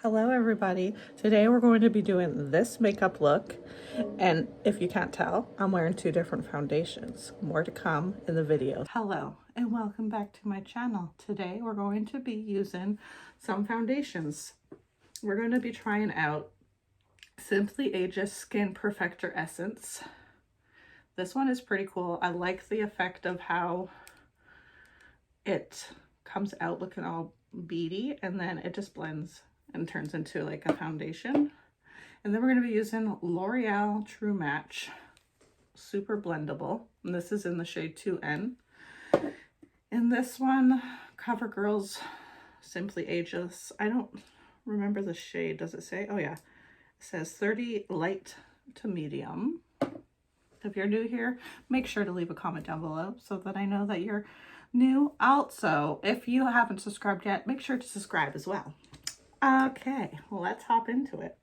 Hello everybody. Today we're going to be doing this makeup look, and if you can't tell, I'm wearing two different foundations. More to come in the video. Hello and welcome back to my channel. Today we're going to be using some foundations. We're going to be trying out Simply Ageless Skin Perfector Essence. This one is pretty cool. I like the effect of how it comes out looking all beady and then it just blends and turns into like a foundation. And then we're going to be using L'Oreal True Match Super Blendable, and this is in the shade 2N. In this one, CoverGirl's Simply Ageless. I don't remember the shade. Does it say? Oh yeah, it says 30 light to medium. If you're new here, make sure to leave a comment down below so that I know that you're new. Also, if you haven't subscribed yet, make sure to subscribe as well. Okay, let's hop into it.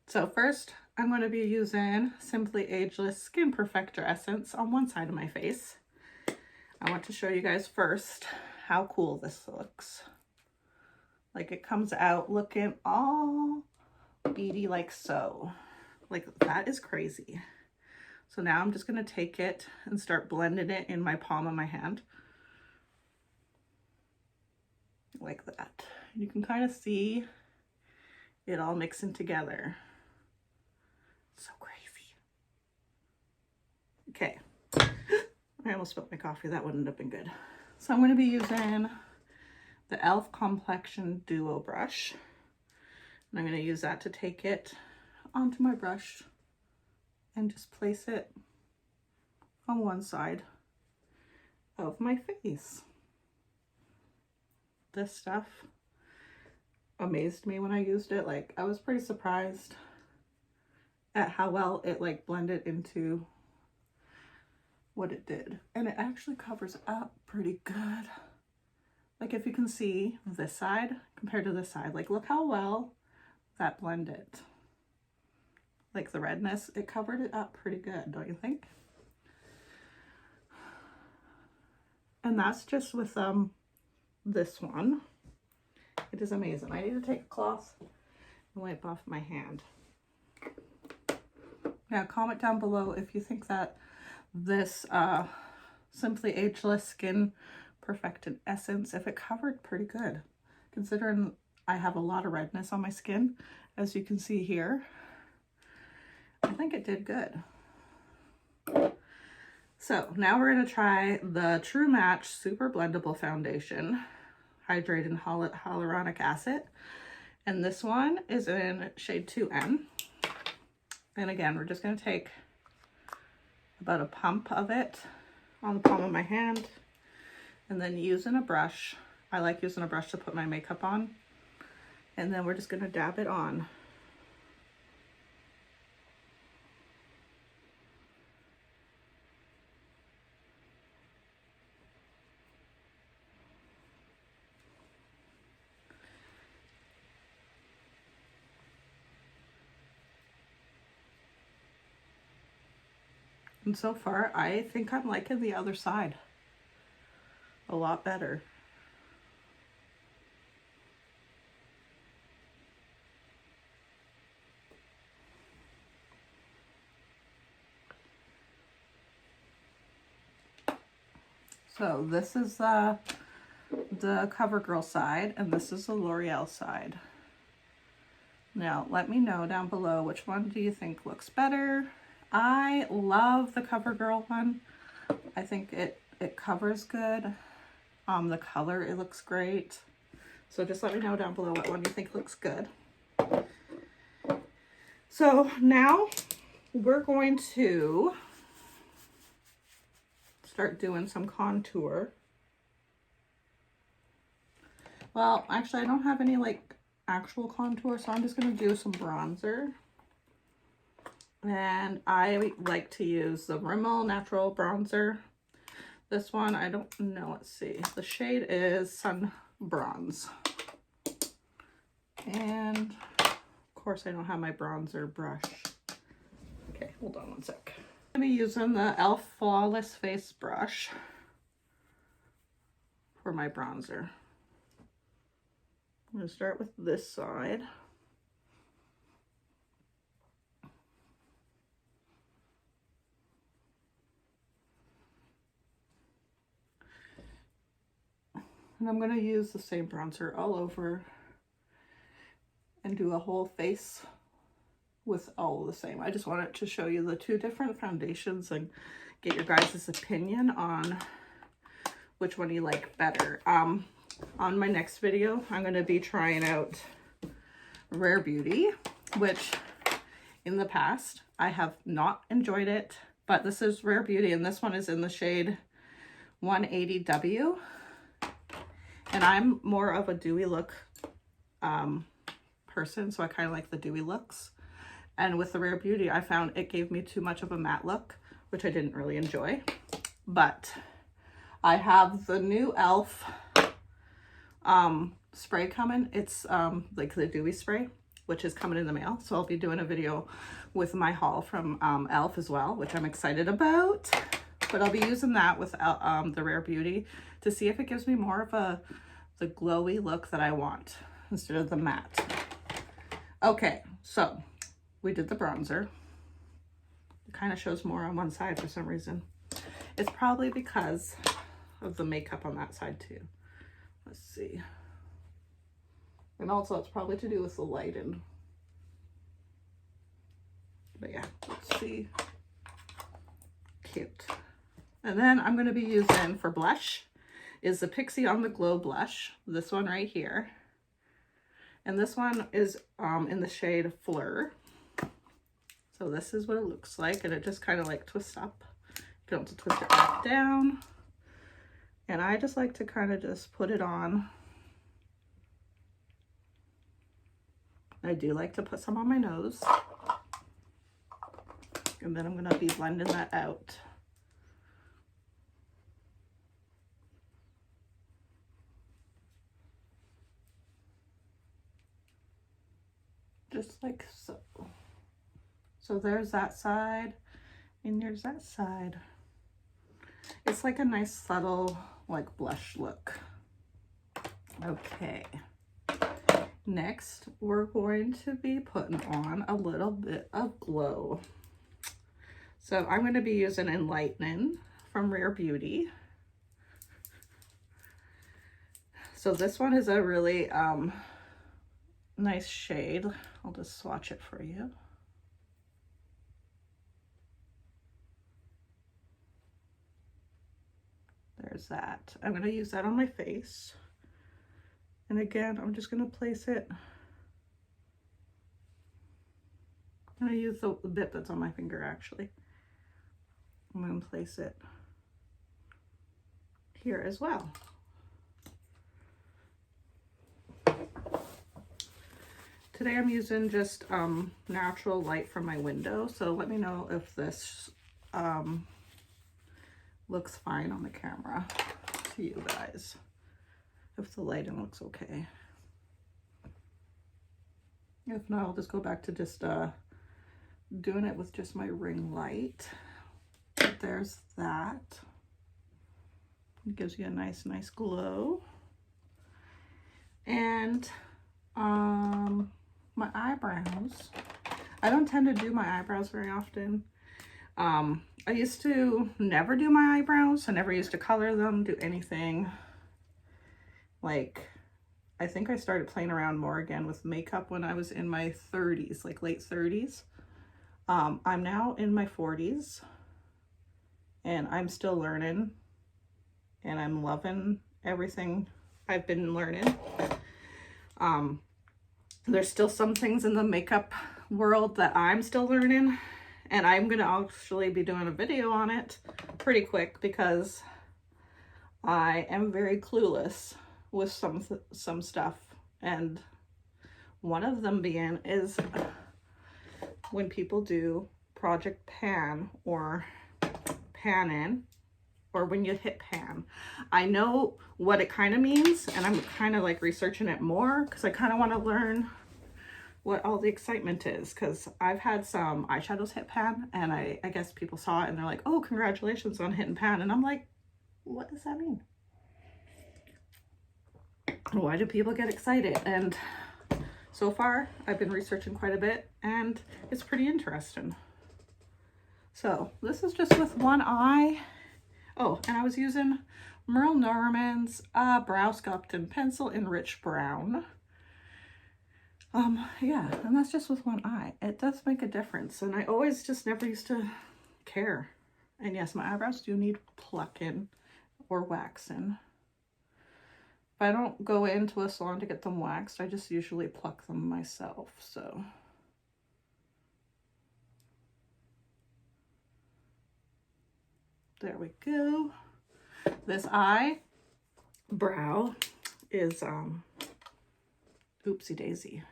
So first, I'm going to be using Simply Ageless Skin Perfector Essence on one side of my face. I want to show you guys first how cool this looks. Like it comes out looking all beady like so. Like that is crazy. So now I'm just going to take it and start blending it in my palm of my hand. Like that. You can kind of see it all mixing together. So crazy. Okay. I almost spilled my coffee. That wouldn't have been good. So I'm going to be using the e.l.f. Complexion Duo brush. And I'm going to use that to take it onto my brush and just place it on one side of my face. This stuff amazed me when I used it. Like I was pretty surprised at how well it like blended into what it did, and it actually covers up pretty good. Like if you can see this side compared to this side, like look how well that blended. Like the redness, it covered it up pretty good, don't you think? And that's just with this one. It is amazing. I need to take a cloth and wipe off my hand. Now comment down below if you think that this Simply Ageless Skin Perfected Essence, if it covered pretty good, considering I have a lot of redness on my skin, as you can see here. I think it did good. So now we're going to try the True Match Super Blendable Foundation, Hydrating Hyaluronic Acid. And this one is in shade 2N. And again, we're just going to take about a pump of it on the palm of my hand and then using a brush. I like using a brush to put my makeup on. And then we're just going to dab it on. And so far, I think I'm liking the other side a lot better. So this is the CoverGirl side, and this is the L'Oreal side. Now, let me know down below which one do you think looks better. I love the CoverGirl one. I think it covers good. The color, it looks great. So just let me know down below what one you think looks good. So now we're going to start doing some contour. Well, actually I don't have any like actual contour, so I'm just going to do some bronzer. And I like to use the Rimmel Natural Bronzer. This one, I don't know, let's see. The shade is Sun Bronze. And of course I don't have my bronzer brush. Okay, hold on one sec. I'm going to be using the e.l.f. Flawless Face Brush for my bronzer. I'm going to start with this side. And I'm going to use the same bronzer all over and do a whole face with all the same. I just wanted to show you the two different foundations and get your guys' opinion on which one you like better. On my next video, I'm going to be trying out Rare Beauty, which in the past I have not enjoyed it, but this is Rare Beauty and this one is in the shade 180W. And I'm more of a dewy look person, so I kind of like the dewy looks. And with the Rare Beauty, I found it gave me too much of a matte look, which I didn't really enjoy. But I have the new e.l.f. Spray coming. It's like the dewy spray, which is coming in the mail. So I'll be doing a video with my haul from e.l.f. as well, which I'm excited about. But I'll be using that with the Rare Beauty to see if it gives me more of the glowy look that I want instead of the matte. Okay, so we did the bronzer. It kind of shows more on one side for some reason. It's probably because of the makeup on that side too. Let's see. And also it's probably to do with the lighting. But yeah, let's see. Cute. And then I'm going to be using for blush is the Pixie on the Glow blush. This one right here. And this one is in the shade Fleur. So this is what it looks like. And it just kind of like twists up. You can also twist it back down. And I just like to kind of just put it on. I do like to put some on my nose. And then I'm going to be blending that out. Just like so. So there's that side, and there's that side. It's like a nice subtle, like blush look. Okay. Next, we're going to be putting on a little bit of glow. So I'm going to be using Enlightening from Rare Beauty. So this one is a really nice shade. I'll just swatch it for you. There's that. I'm going to use that on my face. And again, I'm just going to place it. I'm going to use the bit that's on my finger actually. I'm going to place it here as well. Today I'm using just natural light from my window, so let me know if this looks fine on the camera to you guys, if the lighting looks okay. If not, I'll just go back to just doing it with just my ring light. But there's that. It gives you a nice glow. And my eyebrows. I don't tend to do my eyebrows very often. I used to never do my eyebrows. I never used to color them, do anything. Like, I think I started playing around more again with makeup when I was in my 30s, like late 30s. I'm now in my 40s and I'm still learning and I'm loving everything I've been learning. There's still some things in the makeup world that I'm still learning, and I'm going to actually be doing a video on it pretty quick because I am very clueless with some stuff. And one of them being is when people do project pan or pan in, or when you hit pan. I know what it kind of means, and I'm kind of like researching it more because I kind of want to learn what all the excitement is, because I've had some eyeshadows hit pan, and I guess people saw it and they're like, oh, congratulations on hitting pan, and I'm like, what does that mean? why do people get excited? And so far, I've been researching quite a bit, and it's pretty interesting. So this is just with one eye. Oh, and I was using Merle Norman's Brow Sculpting Pencil in Rich Brown. Yeah, and that's just with one eye. It does make a difference, and I always just never used to care. And yes, my eyebrows do need plucking or waxing. If I don't go into a salon to get them waxed, I just usually pluck them myself, so. There we go. This eyebrow is oopsie daisy.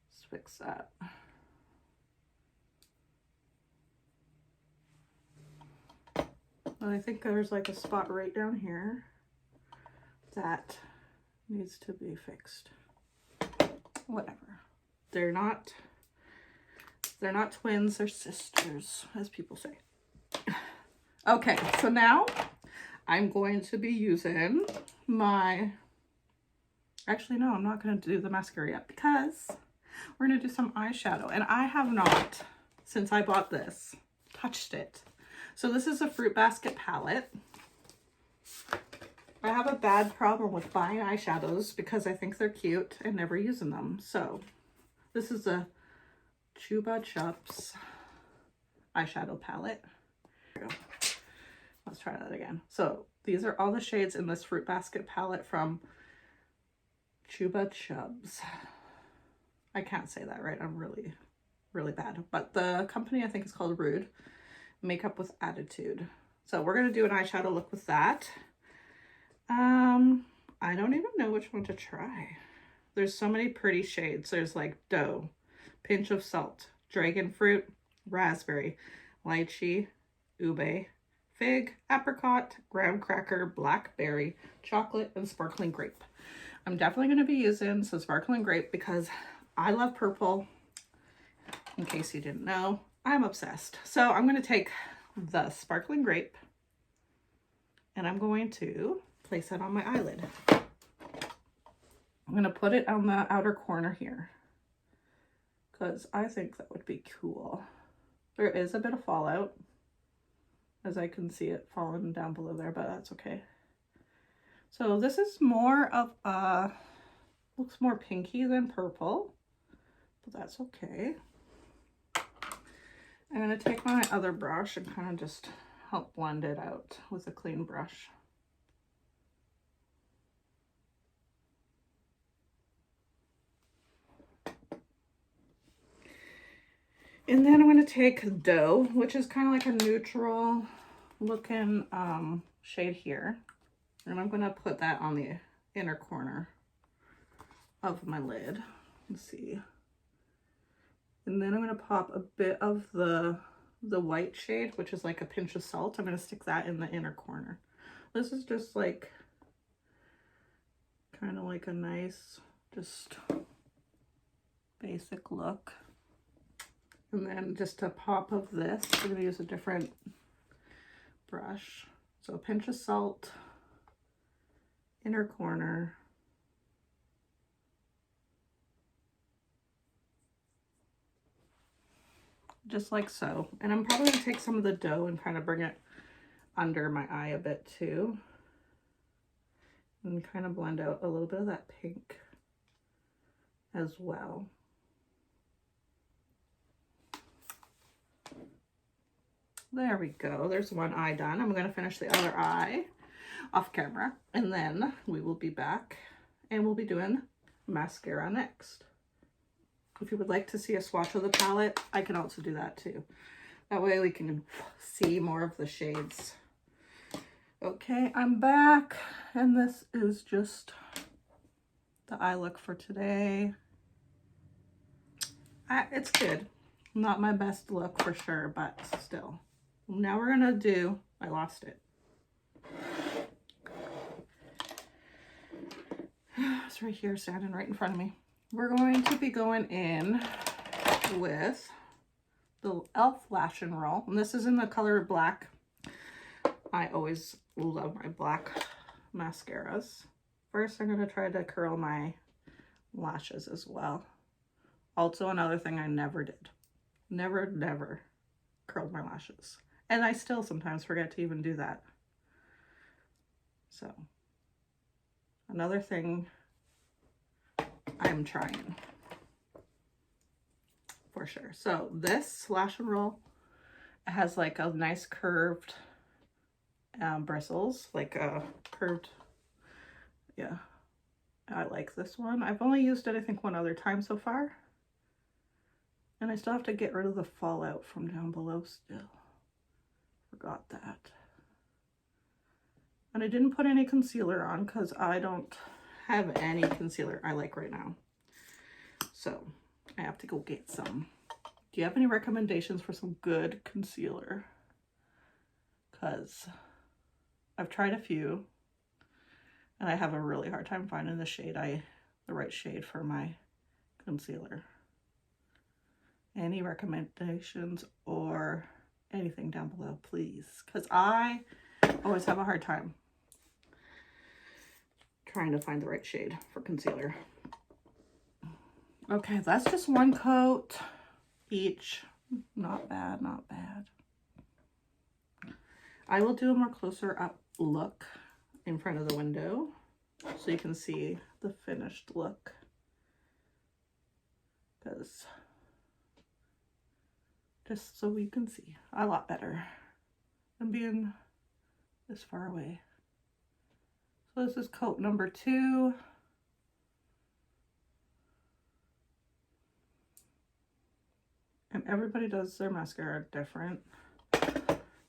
Let's fix that. Well, I think there's like a spot right down here that needs to be fixed. Whatever. They're not twins, they're sisters, as people say. Okay, so now I'm going to be using my, actually no, I'm not going to do the mascara yet because we're going to do some eyeshadow, and I have not, since I bought this, touched it. So this is a Fruit Basket palette. I have a bad problem with buying eyeshadows because I think they're cute and never using them. So this is a Chupa Chups eyeshadow palette. There we go. Let's try that again. So these are all the shades in this Fruit Basket palette from Chupa Chups. I can't say that right. I'm really, really bad. But the company I think is called Rude. Makeup with Attitude. So we're going to do an eyeshadow look with that. I don't even know which one to try. There's so many pretty shades. There's like Dough, Pinch of Salt, Dragon Fruit, Raspberry, Lychee, Ube, Fig, Apricot, Graham Cracker, Blackberry, Chocolate, and Sparkling Grape. I'm definitely going to be using some Sparkling Grape because I love purple. In case you didn't know, I'm obsessed. So I'm going to take the Sparkling Grape and I'm going to place it on my eyelid. I'm going to put it on the outer corner here because I think that would be cool. There is a bit of fallout, as I can see it falling down below there, but that's okay. So this is more of a, looks more pinky than purple, but that's okay. I'm going to take my other brush and kind of just help blend it out with a clean brush. And then I'm going to take Dough, which is kind of like a neutral looking shade here. And I'm going to put that on the inner corner of my lid. Let's see. And then I'm going to pop a bit of the white shade, which is like a pinch of salt. I'm going to stick that in the inner corner. This is just like kind of like a nice, just basic look. And then just a pop of this, I'm going to use a different brush. So a pinch of salt, inner corner. Just like so. And I'm probably going to take some of the Dough and kind of bring it under my eye a bit too. And kind of blend out a little bit of that pink as well. There we go. There's one eye done. I'm going to finish the other eye off camera. And then we will be back and we'll be doing mascara next. If you would like to see a swatch of the palette, I can also do that too. That way we can see more of the shades. Okay, I'm back. And this is just the eye look for today. It's good. Not my best look for sure, but still. Now we're gonna do, I lost it. It's right here, standing right in front of me. We're going to be going in with the e.l.f. Lash and Roll. And this is in the color black. I always love my black mascaras. first I'm going to try to curl my lashes as well. Also, another thing I never did. Never curled my lashes. And I still sometimes forget to even do that. So, another thing I'm trying for sure. So this lash and roll has like a nice curved bristles, like a curved, yeah. I like this one. I've only used it, I think, one other time so far. And I still have to get rid of the fallout from down below still. Forgot that. And I didn't put any concealer on because I don't have any concealer I like right now. So I have to go get some. Do you have any recommendations for some good concealer? Because I've tried a few and I have a really hard time finding the right shade for my concealer. Any recommendations or anything down below, please? Because I always have a hard time trying to find the right shade for concealer. Okay, that's just one coat each. Not bad, not bad. I will do a more closer up look in front of the window so you can see the finished look. Because just so we can see a lot better than being this far away. So this is coat number 2. And everybody does their mascara different.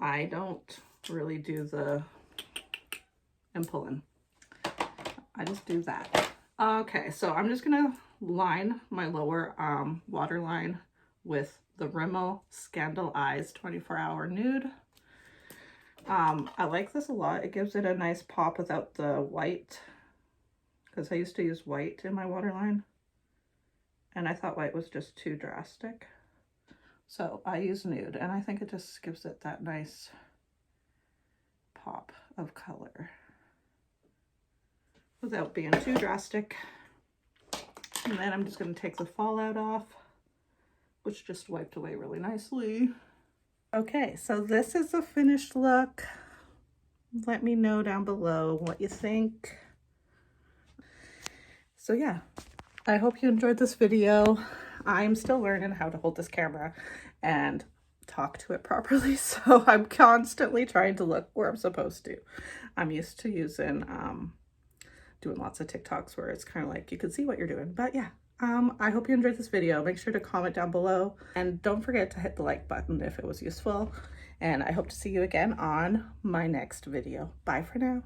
I don't really do the and pulling. I just do that. Okay, so I'm just gonna line my lower waterline with the Rimmel Scandal Eyes 24-Hour Nude. I like this a lot. It gives it a nice pop without the white, because I used to use white in my waterline and I thought white was just too drastic. So I use nude and I think it just gives it that nice pop of color without being too drastic. And then I'm just going to take the fallout off, which just wiped away really nicely. Okay, so this is the finished look. Let me know down below what you think. So yeah, I hope you enjoyed this video. I'm still learning how to hold this camera and talk to it properly, so I'm constantly trying to look where I'm supposed to. I'm used to using doing lots of TikToks where it's kind of like you can see what you're doing. But yeah, I hope you enjoyed this video. Make sure to comment down below and don't forget to hit the like button if it was useful. And I hope to see you again on my next video. Bye for now.